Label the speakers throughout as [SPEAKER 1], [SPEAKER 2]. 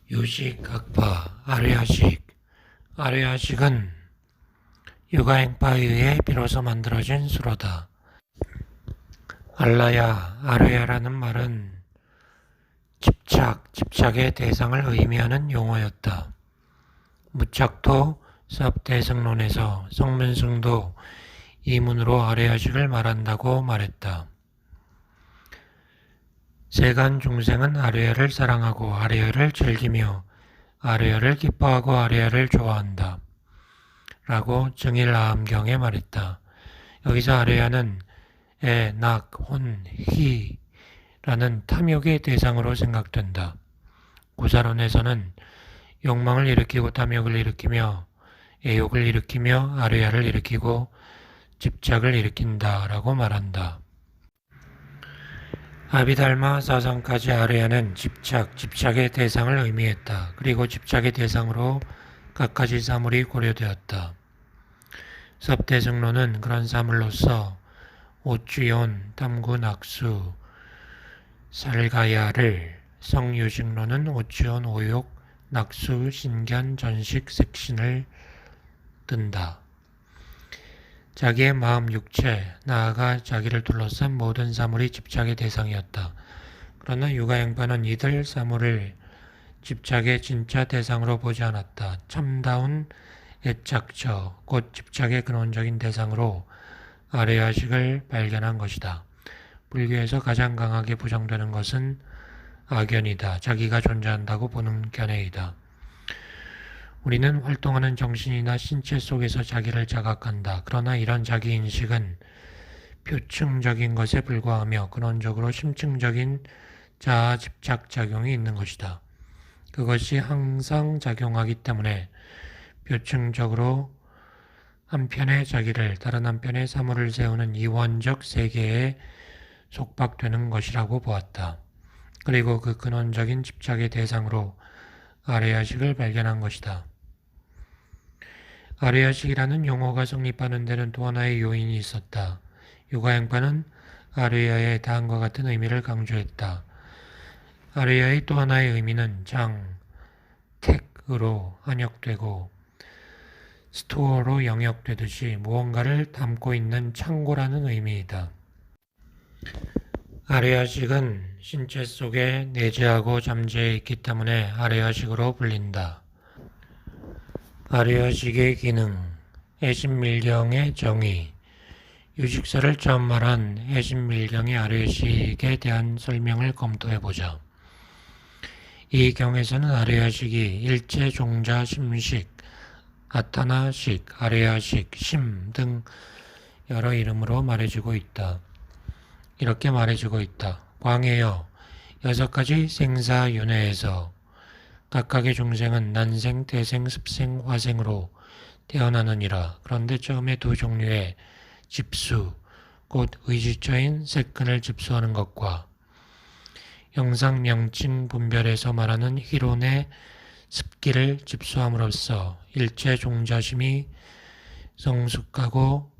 [SPEAKER 1] 유식학파 아르야식. 아르야식은 유가행파에 의해 비로소 만들어진 수로다. 알라야, 아르야라는 말은 집착의 대상을 의미하는 용어였다. 무착토 섭대승론에서 성면승도 이문으로 아르야식을 말한다고 말했다. 세간 중생은 아르야를 사랑하고 아르야를 즐기며 아르야를 기뻐하고 아르야를 좋아한다. 라고 증일아함경에 말했다. 여기서 아르야는 애, 낙, 혼, 희 라는 탐욕의 대상으로 생각된다. 구사론에서는 욕망을 일으키고 탐욕을 일으키며 애욕을 일으키며 아르야를 일으키고 집착을 일으킨다 라고 말한다. 아비달마 사상까지 아르야는 집착의 대상을 의미했다. 그리고 집착의 대상으로 갖가지 사물이 고려되었다. 섭대승론은 그런 사물로서 오쥐온, 탐구, 낙수, 살가야를, 성유식론은 오쥐온, 오욕, 낙수, 신견, 전식, 색신을 뜬다. 자기의 마음, 육체, 나아가 자기를 둘러싼 모든 사물이 집착의 대상이었다. 그러나 유가행파는 이들 사물을 집착의 진짜 대상으로 보지 않았다. 참다운 애착처, 곧 집착의 근원적인 대상으로 아르야식을 발견한 것이다. 불교에서 가장 강하게 부정되는 것은 악견이다. 자기가 존재한다고 보는 견해이다. 우리는 활동하는 정신이나 신체 속에서 자기를 자각한다. 그러나 이런 자기인식은 표층적인 것에 불과하며 근원적으로 심층적인 자아 집착 작용이 있는 것이다. 그것이 항상 작용하기 때문에 표층적으로 한편의 자기를 다른 한편의 사물을 세우는 이원적 세계에 속박되는 것이라고 보았다. 그리고 그 근원적인 집착의 대상으로 아르야식을 발견한 것이다. 아르야식이라는 용어가 성립하는 데는 또 하나의 요인이 있었다. 유가행파는 아르야의 다음과 같은 의미를 강조했다. 아르야의 또 하나의 의미는 장, 택으로 한역되고 스토어로 영역되듯이 무언가를 담고 있는 창고라는 의미이다. 아르야식은 신체 속에 내재하고 잠재해 있기 때문에 아르야식으로 불린다. 아르야식의 기능, 애신밀경의 정의. 유식설을 처음 말한 애신밀경의 아르야식에 대한 설명을 검토해보자. 이 경에서는 아르야식이 일체, 종자, 심식, 아타나식, 아르야식, 심 등 여러 이름으로 말해지고 있다. 이렇게 말해지고 있다. 광해여, 6가지 생사윤회에서 각각의 중생은 난생, 태생, 습생, 화생으로 태어나느니라. 그런데 처음에 2종류의 집수, 곧 의지처인 색근을 집수하는 것과 형상, 명칭, 분별에서 말하는 희론의 습기를 집수함으로써 일체 종자심이 성숙하고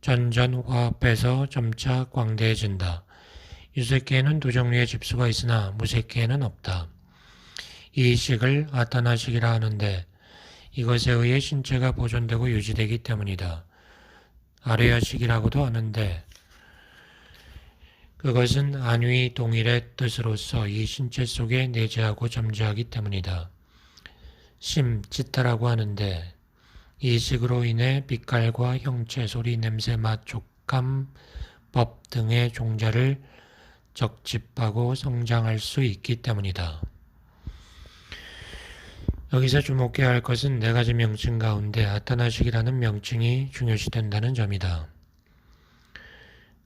[SPEAKER 1] 전전화합해서 점차 광대해진다. 유색계에는 2종류의 집수가 있으나 무색계에는 없다. 이 식을 아타나식이라 하는데 이것에 의해 신체가 보존되고 유지되기 때문이다. 아르야식이라고도 하는데 그것은 안위 동일의 뜻으로서 이 신체 속에 내재하고 잠재하기 때문이다. 심, 치타라고 하는데 이 식으로 인해 빛깔과 형체, 소리, 냄새, 맛, 촉감, 법 등의 종자를 적집하고 성장할 수 있기 때문이다. 여기서 주목해야 할 것은 4가지 명칭 가운데 아타나식이라는 명칭이 중요시된다는 점이다.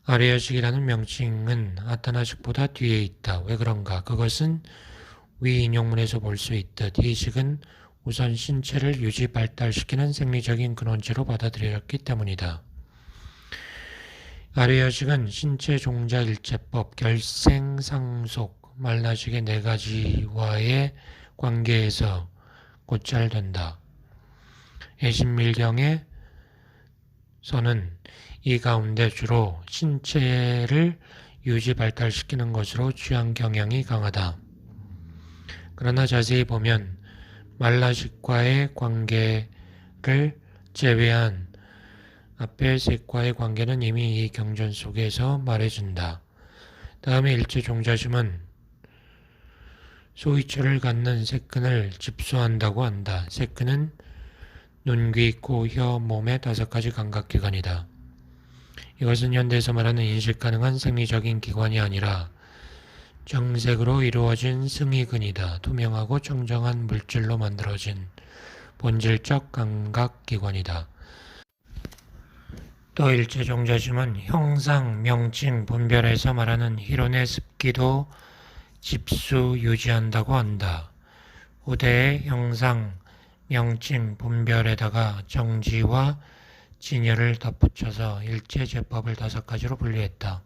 [SPEAKER 1] 아르야식이라는 명칭은 아타나식보다 뒤에 있다. 왜 그런가? 그것은 위 인용문에서 볼 수 있듯 이 식은 우선 신체를 유지 발달시키는 생리적인 근원체로 받아들여졌기 때문이다. 아르야식은 신체 종자 일체법, 결생, 상속, 말라식의 4가지와의 관계에서 고찰된다. 애신밀경에서는 이 가운데 주로 신체를 유지 발달시키는 것으로 취한 경향이 강하다. 그러나 자세히 보면 말라식과의 관계를 제외한 앞의 셋과의 관계는 이미 이 경전 속에서 말해준다. 다음에 일체 종자심은 소위처를 갖는 색근을 집수한다고 한다. 색근은 눈, 귀, 코, 혀, 몸의 5가지 감각기관이다. 이것은 현대에서 말하는 인식 가능한 생리적인 기관이 아니라 정색으로 이루어진 승희근이다. 투명하고 청정한 물질로 만들어진 본질적 감각기관이다. 또 일체 종자심은 형상, 명칭, 분별에서 말하는 희론의 습기도 집수 유지한다고 한다. 후대의 형상, 명칭, 분별에다가 정지와 진열을 덧붙여서 일체 제법을 5가지로 분류했다.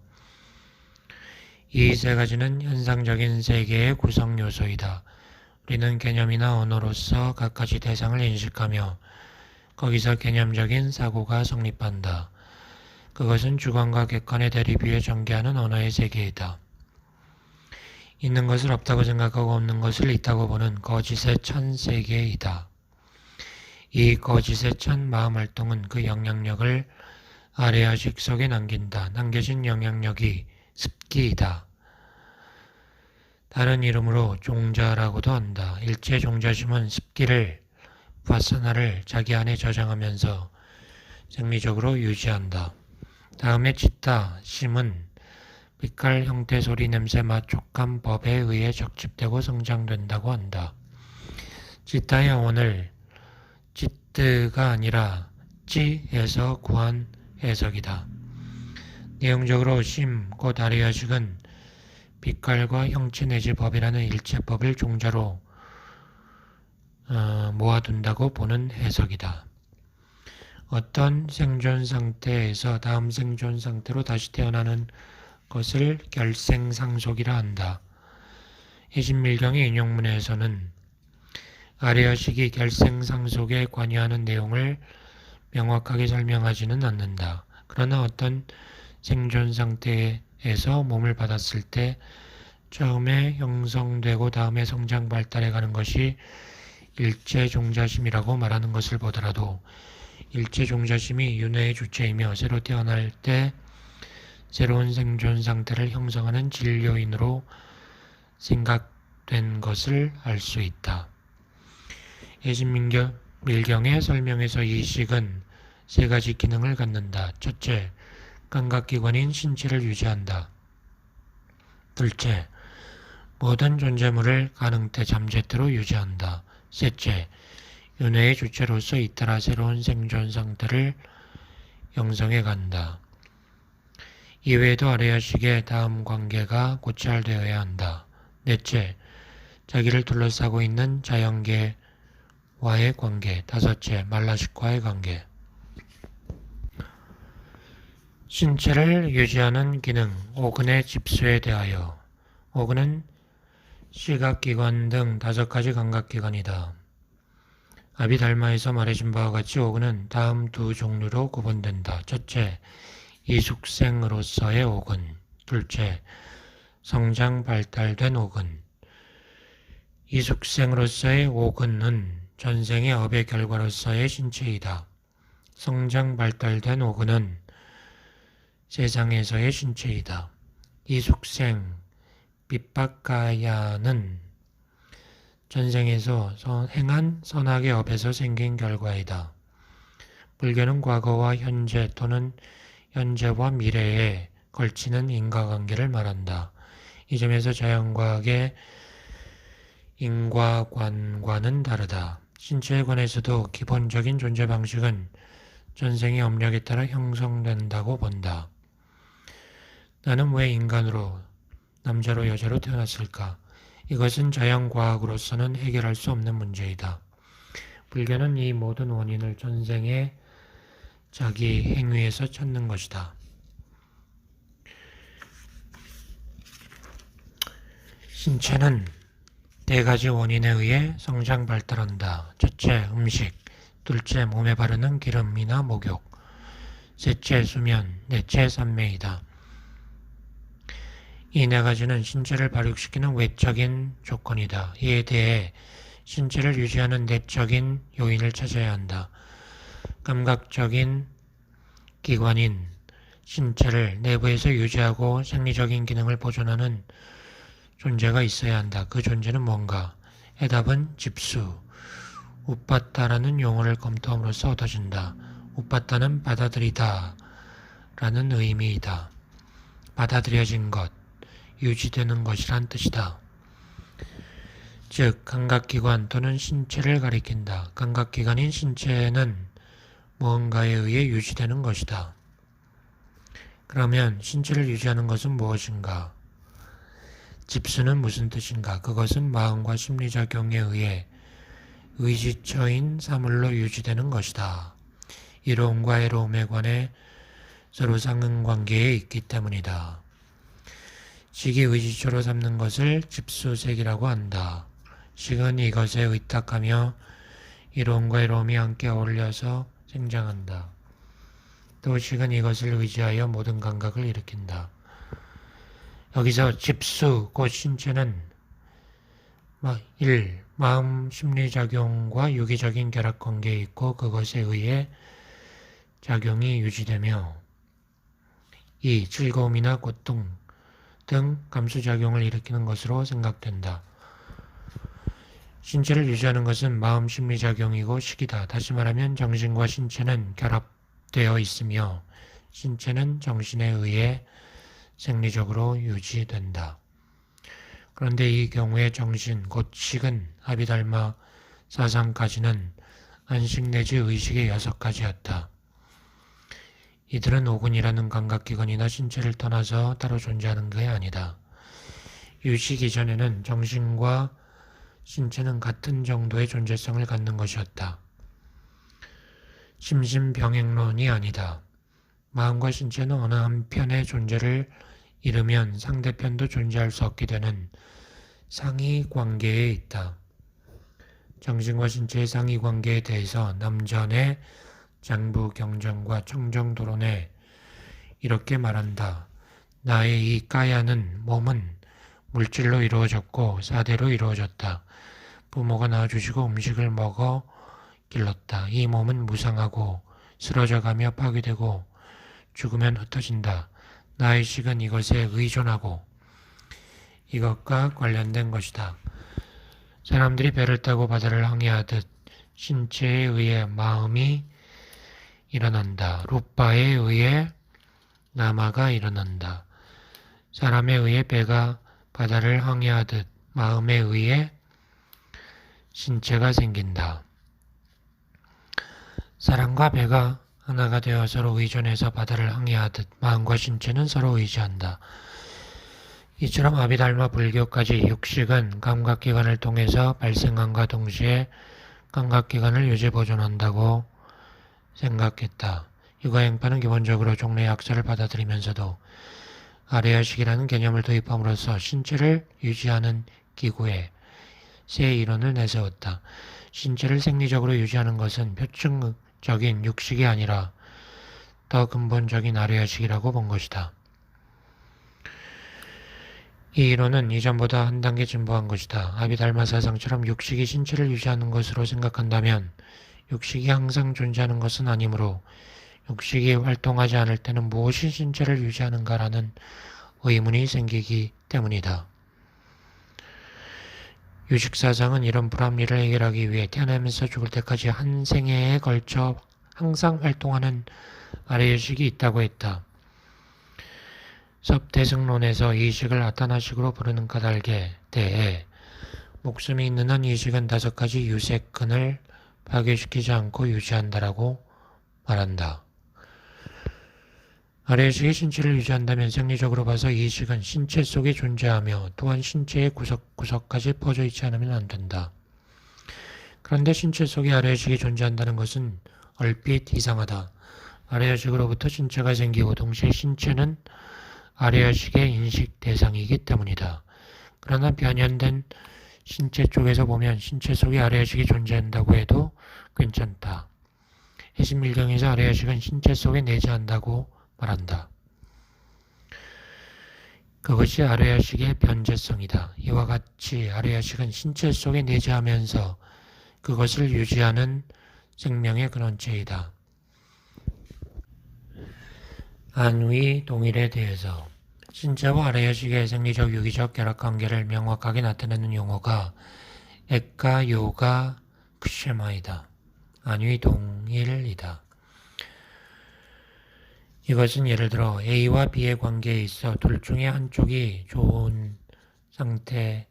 [SPEAKER 1] 이 3가지는 현상적인 세계의 구성 요소이다. 우리는 개념이나 언어로서 갖가지 대상을 인식하며 거기서 개념적인 사고가 성립한다. 그것은 주관과 객관의 대립 위에 전개하는 언어의 세계이다. 있는 것을 없다고 생각하고 없는 것을 있다고 보는 거짓의 천 세계이다. 이 거짓의 천 마음활동은 그 영향력을 아래아식 속에 남긴다. 남겨진 영향력이 습기이다. 다른 이름으로 종자라고도 한다. 일체 종자심은 습기를, 바사나를 자기 안에 저장하면서 생리적으로 유지한다. 다음에 치타, 심은 빛깔, 형태, 소리, 냄새, 맛, 촉감, 법에 의해 적집되고 성장된다고 한다. 치타의 원을 찌뜨가 아니라 찌에서 구한 해석이다. 내용적으로 심, 곧 아리아식은 빛깔과 형체 내지 법이라는 일체법을 종자로 모아둔다고 보는 해석이다. 어떤 생존 상태에서 다음 생존 상태로 다시 태어나는 것을 결생상속이라 한다. 해신밀경의 인용문에서는 아리아식이 결생상속에 관여하는 내용을 명확하게 설명하지는 않는다. 그러나 어떤 생존 상태에서 몸을 받았을 때 처음에 형성되고 다음에 성장 발달해가는 것이 일체 종자심이라고 말하는 것을 보더라도 일체 종자심이 윤회의 주체이며 새로 태어날 때 새로운 생존 상태를 형성하는 진료인으로 생각된 것을 알 수 있다. 해신밀경의 설명에서 이 식은 3가지 기능을 갖는다. 첫째, 감각기관인 신체를 유지한다. 둘째, 모든 존재물을 가능태 잠재태로 유지한다. 셋째, 윤회의 주체로서 잇따라 새로운 생존 상태를 형성해 간다. 이외에도 아리아식의 다음 관계가 고찰되어야 한다. 넷째, 자기를 둘러싸고 있는 자연계와의 관계. 다섯째, 말라식과의 관계. 신체를 유지하는 기능, 오근의 집수에 대하여. 오근은 시각기관 등 5가지 감각기관이다. 아비달마에서 말해준 바와 같이 오근은 다음 2 종류로 구분된다. 첫째, 이숙생으로서의 오근. 둘째, 성장 발달된 오근. 이숙생으로서의 오근은 전생의 업의 결과로서의 신체이다. 성장 발달된 오근은 세상에서의 신체이다. 이숙생, 빗박가야는 전생에서 행한 선악의 업에서 생긴 결과이다. 불교는 과거와 현재 또는 현재와 미래에 걸치는 인과관계를 말한다. 이 점에서 자연과학의 인과관과는 다르다. 신체에 관해서도 기본적인 존재 방식은 전생의 업력에 따라 형성된다고 본다. 나는 왜 인간으로, 남자로 여자로 태어났을까? 이것은 자연과학으로서는 해결할 수 없는 문제이다. 불교는 이 모든 원인을 전생의 자기 행위에서 찾는 것이다. 신체는 4가지 원인에 의해 성장 발달한다. 첫째, 음식. 둘째, 몸에 바르는 기름이나 목욕. 셋째, 수면. 넷째, 산매이다. 이 네 가지는 신체를 발육시키는 외적인 조건이다. 이에 대해 신체를 유지하는 내적인 요인을 찾아야 한다. 감각적인 기관인 신체를 내부에서 유지하고 생리적인 기능을 보존하는 존재가 있어야 한다. 그 존재는 뭔가? 해답은 집수, 우빠따라는 용어를 검토함으로써 얻어진다. 우빠따는 받아들이다 라는 의미이다. 받아들여진 것, 유지되는 것이란 뜻이다. 즉, 감각기관 또는 신체를 가리킨다. 감각기관인 신체는 무언가에 의해 유지되는 것이다. 그러면 신체를 유지하는 것은 무엇인가? 집수는 무슨 뜻인가? 그것은 마음과 심리작용에 의해 의지처인 사물로 유지되는 것이다. 이로움과 애로움에 관해 서로 상응관계에 있기 때문이다. 식이 의지처로 삼는 것을 집수색이라고 한다. 식은 이것에 의탁하며 이로움과 애로움이 함께 어울려서 생장한다. 또 식은 이것을 의지하여 모든 감각을 일으킨다. 여기서 집수, 곧 신체는 1. 마음 심리작용과 유기적인 결합관계에 있고 그것에 의해 작용이 유지되며 2. 즐거움이나 고통 등 감수작용을 일으키는 것으로 생각된다. 신체를 유지하는 것은 마음 심리작용이고 식이다. 다시 말하면 정신과 신체는 결합되어 있으며 신체는 정신에 의해 생리적으로 유지된다. 그런데 이 경우에 정신, 곧 식은 아비달마 사상까지는 안식 내지 의식의 6가지였다. 이들은 오군이라는 감각기관이나 신체를 떠나서 따로 존재하는 게 아니다. 유식 이전에는 정신과 신체는 같은 정도의 존재성을 갖는 것이었다. 심신병행론이 아니다. 마음과 신체는 어느 한편의 존재를 잃으면 상대편도 존재할 수 없게 되는 상이관계에 있다. 정신과 신체의 상이관계에 대해서 남전의 장부경전과 청정도론에 이렇게 말한다. 나의 이 까야는 몸은 물질로 이루어졌고 사대로 이루어졌다. 부모가 낳아주시고 음식을 먹어 길렀다. 이 몸은 무상하고 쓰러져가며 파괴되고 죽으면 흩어진다. 나의 식은 이것에 의존하고 이것과 관련된 것이다. 사람들이 배를 타고 바다를 항해하듯 신체에 의해 마음이 일어난다. 루파에 의해 나마가 일어난다. 사람에 의해 배가 바다를 항해하듯 마음에 의해 신체가 생긴다. 사람과 배가 하나가 되어 서로 의존해서 바다를 항해하듯 마음과 신체는 서로 의지한다. 이처럼 아비달마 불교까지 육식은 감각기관을 통해서 발생함과 동시에 감각기관을 유지 보존한다고 생각했다. 이거 행파는 기본적으로 종래의 학설을 받아들이면서도 아레아식이라는 개념을 도입함으로써 신체를 유지하는 기구에 새 이론을 내세웠다. 신체를 생리적으로 유지하는 것은 표층적인 육식이 아니라 더 근본적인 아레아식이라고 본 것이다. 이 이론은 이전보다 한 단계 진보한 것이다. 아비달마 사상처럼 육식이 신체를 유지하는 것으로 생각한다면 육식이 항상 존재하는 것은 아니므로 육식이 활동하지 않을 때는 무엇이 신체를 유지하는가라는 의문이 생기기 때문이다. 유식사상은 이런 불합리를 해결하기 위해 태어나면서 죽을 때까지 한 생애에 걸쳐 항상 활동하는 아래의식이 있다고 했다. 섭대승론에서 이 식을 아타나식으로 부르는 까닭에 대해 목숨이 있는 한 이 식은 5가지 유색근을 파괴시키지 않고 유지한다라고 말한다. 아래의식이 신체를 유지한다면 생리적으로 봐서 이 식은 신체 속에 존재하며 또한 신체의 구석구석까지 퍼져 있지 않으면 안 된다. 그런데 신체 속에 아래의식이 존재한다는 것은 얼핏 이상하다. 아래의식으로부터 신체가 생기고 동시에 신체는 아래의식의 인식 대상이기 때문이다. 그러나 변현된 신체 쪽에서 보면 신체 속에 아래의식이 존재한다고 해도 괜찮다. 해심밀경에서 아래의식은 신체 속에 내재한다고 말한다. 그것이 아뢰야식의 변제성이다. 이와 같이 아뢰야식은 신체 속에 내재하면서 그것을 유지하는 생명의 근원체이다. 안위 동일에 대해서 신체와 아뢰야식의 생리적, 유기적 결합관계를 명확하게 나타내는 용어가 에카, 요가, 크쉐마이다. 안위 동일이다. 이것은 예를 들어 A와 B의 관계에 있어 둘 중에 한쪽이 좋은 상태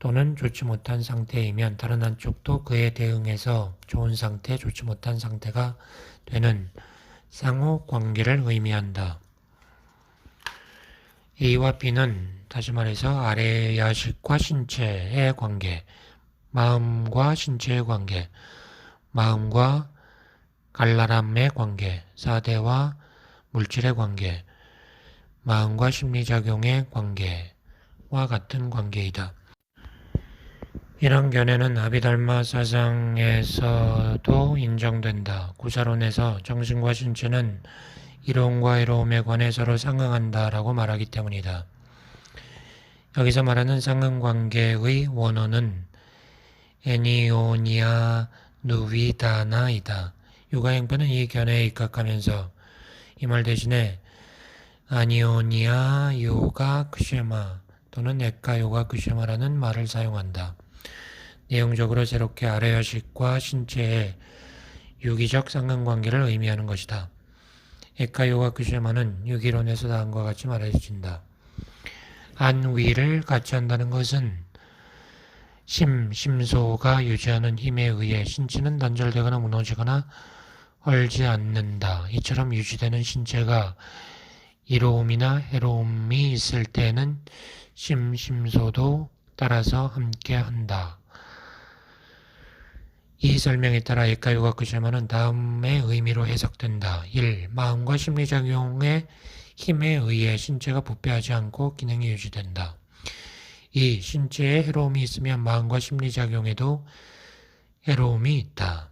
[SPEAKER 1] 또는 좋지 못한 상태이면 다른 한쪽도 그에 대응해서 좋은 상태, 좋지 못한 상태가 되는 상호 관계를 의미한다. A와 B는 다시 말해서 아뢰야식과 신체의 관계, 마음과 신체의 관계, 마음과 갈라람의 관계, 사대와 물질의 관계, 마음과 심리작용의 관계와 같은 관계이다. 이런 견해는 아비달마 사상에서도 인정된다. 구자론에서 정신과 신체는 이로움과 애로움에 관해 서로 상응한다라고 말하기 때문이다. 여기서 말하는 상응관계의 원어는 애니오니아 누비다나이다. 육아행편은 이 견해에 입각하면서 이 말 대신에 아니오니아 요가 크쉐마 또는 에카 요가 크쉐마라는 말을 사용한다. 내용적으로 새롭게 아뢰야식과 신체의 유기적 상관관계를 의미하는 것이다. 에카 요가 크쉐마는 유기론에서 다음과 같이 말해진다. 안위를 같이 한다는 것은 심소가 유지하는 힘에 의해 신체는 단절되거나 무너지거나 헐지 않는다. 이처럼 유지되는 신체가 이로움이나 해로움이 있을 때에는 심소도 따라서 함께한다. 이 설명에 따라 에카 요가 크쉐마는 다음의 의미로 해석된다. 1. 마음과 심리작용의 힘에 의해 신체가 부패하지 않고 기능이 유지된다. 2. 신체에 해로움이 있으면 마음과 심리작용에도 해로움이 있다.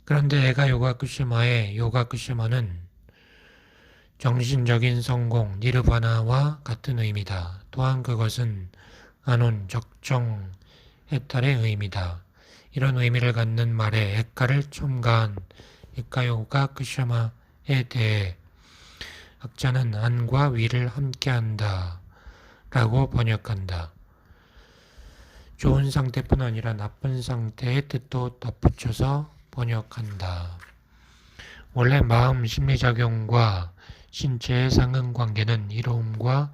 [SPEAKER 1] 그런데 에카 요가 크쉐마의 요가 크쉐마는 정신적인 성공, 니르바나와 같은 의미다. 또한 그것은 아논, 적정, 해탈의 의미다. 이런 의미를 갖는 말에 에카를 첨가한 에카 요가 크쉐마에 대해 학자는 안과 위를 함께한다 라고 번역한다. 좋은 상태뿐 아니라 나쁜 상태의 뜻도 덧붙여서 번역한다. 원래 마음 심리작용과 신체의 상응관계는 이로움과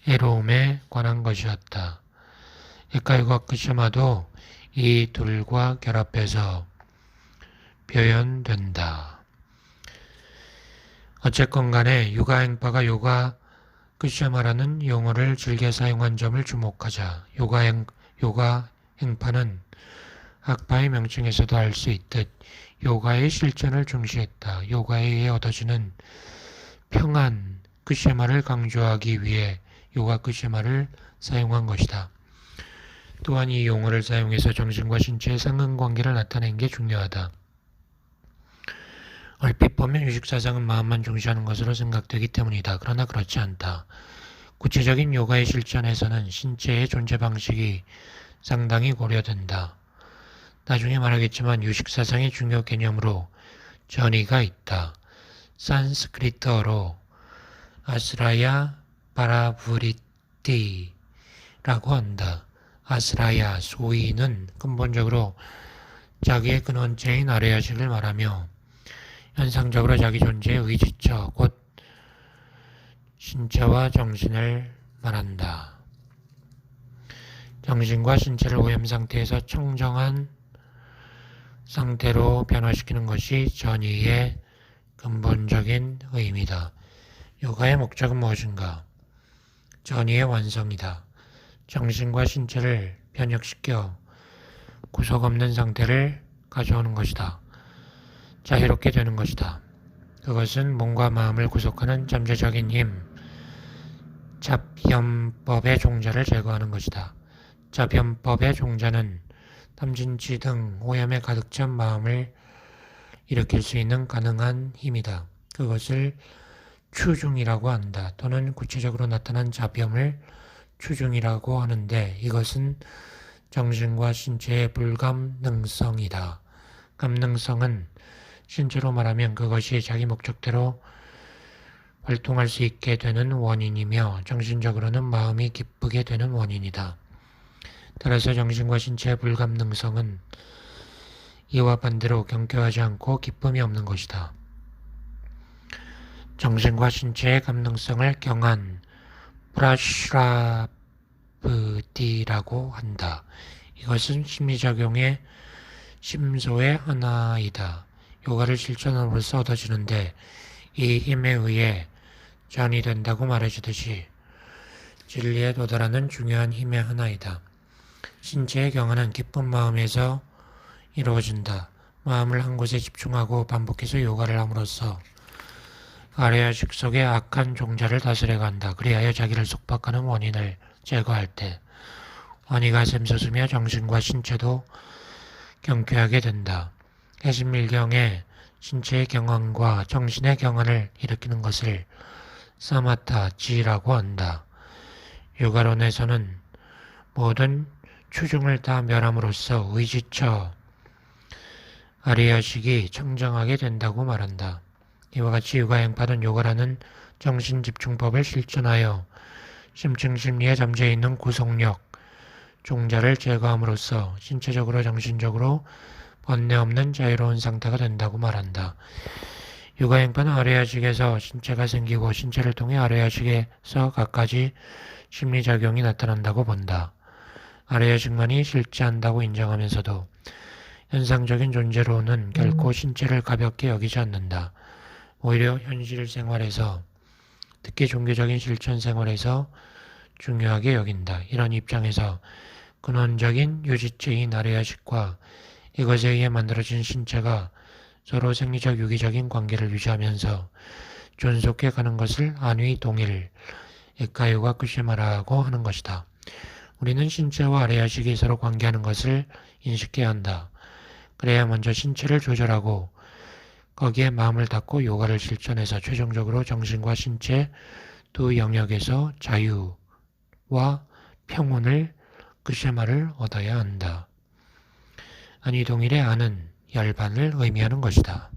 [SPEAKER 1] 애로움에 관한 것이었다. 에카 요가 크쉐마도 이 둘과 결합해서 표현된다. 어쨌건 간에 육아행파가 요가 크쉐마라는 용어를 즐겨 사용한 점을 주목하자. 요가 행파는 학파의 명칭에서도 알 수 있듯 요가의 실천을 중시했다. 요가에 의해 얻어지는 평안 크쉐마를 강조하기 위해 요가 크쉐마를 사용한 것이다. 또한 이 용어를 사용해서 정신과 신체의 상응관계를 나타낸 게 중요하다. 얼핏 보면 유식사상은 마음만 중시하는 것으로 생각되기 때문이다. 그러나 그렇지 않다. 구체적인 요가의 실천에서는 신체의 존재 방식이 상당히 고려된다. 나중에 말하겠지만 유식사상의 중요 개념으로 전이가 있다. 산스크리트어로 아스라야 파라브리티라고 한다. 아스라야, 소위는 근본적으로 자기의 근원체인 아뢰야식을 말하며 현상적으로 자기 존재의 의지처, 곧 신체와 정신을 말한다. 정신과 신체를 오염 상태에서 청정한 상태로 변화시키는 것이 전이의 근본적인 의미다. 요가의 목적은 무엇인가? 전이의 완성이다. 정신과 신체를 변혁시켜 구속 없는 상태를 가져오는 것이다. 자유롭게 되는 것이다. 그것은 몸과 마음을 구속하는 잠재적인 힘, 잡현법의 종자를 제거하는 것이다. 잡현법의 종자는 탐진치 등 오염에 가득 찬 마음을 일으킬 수 있는 가능한 힘이다. 그것을 추중이라고 한다. 또는 구체적으로 나타난 잡염을 추중이라고 하는데 이것은 정신과 신체의 불감능성이다. 감능성은 신체로 말하면 그것이 자기 목적대로 활동할 수 있게 되는 원인이며 정신적으로는 마음이 기쁘게 되는 원인이다. 따라서 정신과 신체의 불감능성은 이와 반대로 경계하지 않고 기쁨이 없는 것이다. 정신과 신체의 감능성을 경한 프라슈라브디라고 한다. 이것은 심리작용의 심소의 하나이다. 요가를 실천함으로써 얻어지는데 이 힘에 의해 전이 된다고 말해주듯이 진리에 도달하는 중요한 힘의 하나이다. 신체의 경화는 기쁜 마음에서 이루어진다. 마음을 한 곳에 집중하고 반복해서 요가를 함으로써 아래야식 속의 악한 종자를 다스려간다. 그리하여 자기를 속박하는 원인을 제거할 때 원이가 샘솟으며 정신과 신체도 경쾌하게 된다. 해심밀경에 신체의 경환과 정신의 경환을 일으키는 것을 사마타지라고 한다. 요가론에서는 모든 추중을 다 멸함으로써 의지처 아리야식이 청정하게 된다고 말한다. 이와 같이 유가행파는 요가라는 정신집중법을 실천하여 심층심리에 잠재있는 구속력, 종자를 제거함으로써 신체적으로 정신적으로 번뇌 없는 자유로운 상태가 된다고 말한다. 유가행파는 아레야식에서 신체가 생기고 신체를 통해 아레야식에서 갖가지 심리작용이 나타난다고 본다. 아레야식만이 실제한다고 인정하면서도 현상적인 존재로는 결코 신체를 가볍게 여기지 않는다. 오히려 현실 생활에서, 특히 종교적인 실천 생활에서 중요하게 여긴다. 이런 입장에서 근원적인 유지체인 아레야식과 이것에 의해 만들어진 신체가 서로 생리적 유기적인 관계를 유지하면서 존속해 가는 것을 안위 동일, 에카유가 쿠시마라고 하는 것이다. 우리는 신체와 아레야식이 서로 관계하는 것을 인식해야 한다. 그래야 먼저 신체를 조절하고 거기에 마음을 닫고 요가를 실천해서 최종적으로 정신과 신체 두 영역에서 자유와 평온을 쿠시마를 얻어야 한다. 안위 동일의 안은 열반을 의미하는 것이다.